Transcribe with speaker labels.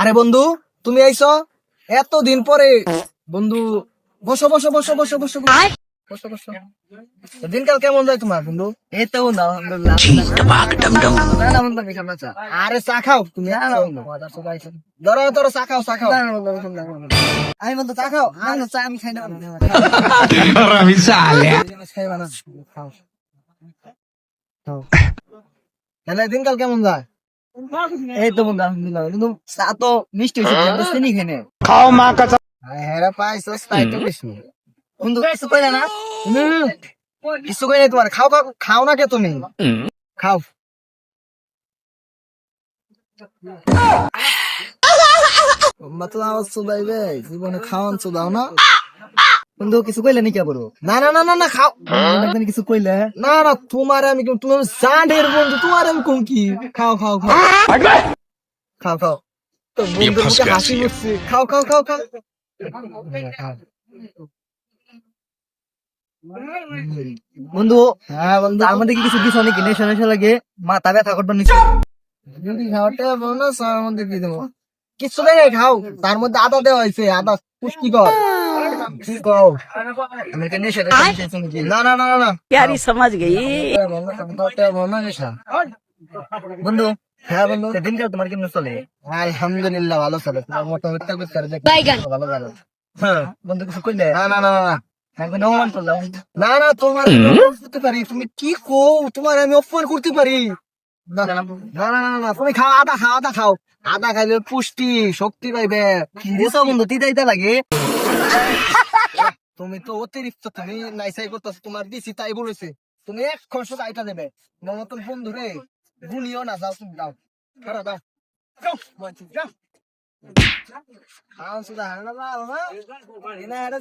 Speaker 1: আরে বন্ধু, তুমি আইছো এতদিন পরে। বন্ধু, বসো বসো বসো বসো বসো বসো বসো। তো দিনকাল কেমন যায় তোমার বন্ধু?
Speaker 2: এই তো বন্ধু আলহামদুলিল্লাহ। না না বন্ধু আমি খাবো না চা।
Speaker 1: আরে চা খাও তুমি।
Speaker 2: না না বন্ধু।
Speaker 1: ধরো ধরো চা খাও চা খাও।
Speaker 2: না না বন্ধু আমি খাবো না, আমি খাবো না।
Speaker 1: আমি বন্ধু চা খাও।
Speaker 2: না না চা আমি খাই না বন্ধু।
Speaker 1: খাইবা না? খাও খাও। তাহলে দিনকাল কেমন যায়?
Speaker 2: এই তো বন্ধু আলহামদুলিল্লাহ, কিন্তু চা তো মিষ্টি হয়েছে, কিন্তু চিনি খাই না।
Speaker 1: হ্যাঁ পাইছো তাই তো বেশি।
Speaker 2: বন্ধু কিছু কইলে না?
Speaker 1: কিছু কই নাই তোমার। খাও খাও খাও না কে তুমি? খাও। জীবনে খাওয়ান দাও না।
Speaker 2: বন্ধু কিছু কইলে নি কে বলবো?
Speaker 1: না না না না না খাও।
Speaker 2: কিছু কইলে
Speaker 1: না না তোমার আমি তুমি জানের বন্ধু, তোমার আমি কম কি। খাও খাও খাও খাও খাও। তো বন্ধুর মুখে হাসি উঠছে। খাও খাও খাও খাও।
Speaker 2: বন্ধু,
Speaker 1: হ্যাঁ বন্ধু,
Speaker 2: তার মধ্যে কি কিছু দিছ নাকি? নেশা নেশা লাগে, মাথা ব্যথা করবার নিচে।
Speaker 1: যদি খাওয়াতে বলো তার মধ্যে কি দেবো? কিছু দেয় নাই, খাও। তার মধ্যে আদা দেওয়া হয়েছে, আদা পুষ্টিকর। কি কও?
Speaker 2: আমি কি নেশা নেশা নিচে নাকি?
Speaker 1: না না না না না।
Speaker 3: प्यारी समझ गई।
Speaker 2: বন্ধু,
Speaker 1: হ্যাঁ বন্ধু,
Speaker 2: দিনকাল তোমার কেমন চলে?
Speaker 1: আলহামদুলিল্লাহ ভালো চলে। তোমার মোটামুটি থাকবে স্যার, দেখ ভালো ভালো।
Speaker 2: হ্যাঁ বন্ধু কিছু কইলে
Speaker 1: না না না না না
Speaker 2: আমি কোনো অপমান করলাম?
Speaker 1: না না, তোমার আমি অপমান করতে পারি। তুমি কি কও? তোমার আমি অপমান করতে পারি? না না না না না না, তুমি খাও, আদা খাও, আদা খাও। আদা খাইলে পুষ্টি শক্তি পাইবে।
Speaker 2: বুঝছো বন্ধু, তিতা তিতা লাগে।
Speaker 1: তুমি তো অতিরিক্ত, তুমি নাইসাই করতেছো। তোমার দিছি তাই বলেছে, তুমি এখন শুধু আইটা দেবে। তোমার মতন বন্ধু রে গুনিও না। যাও তুমি, দাও খারাপ দাও। যাও, বলছি, যাও। খাও শুধু হারা না বাবা। এনা হারা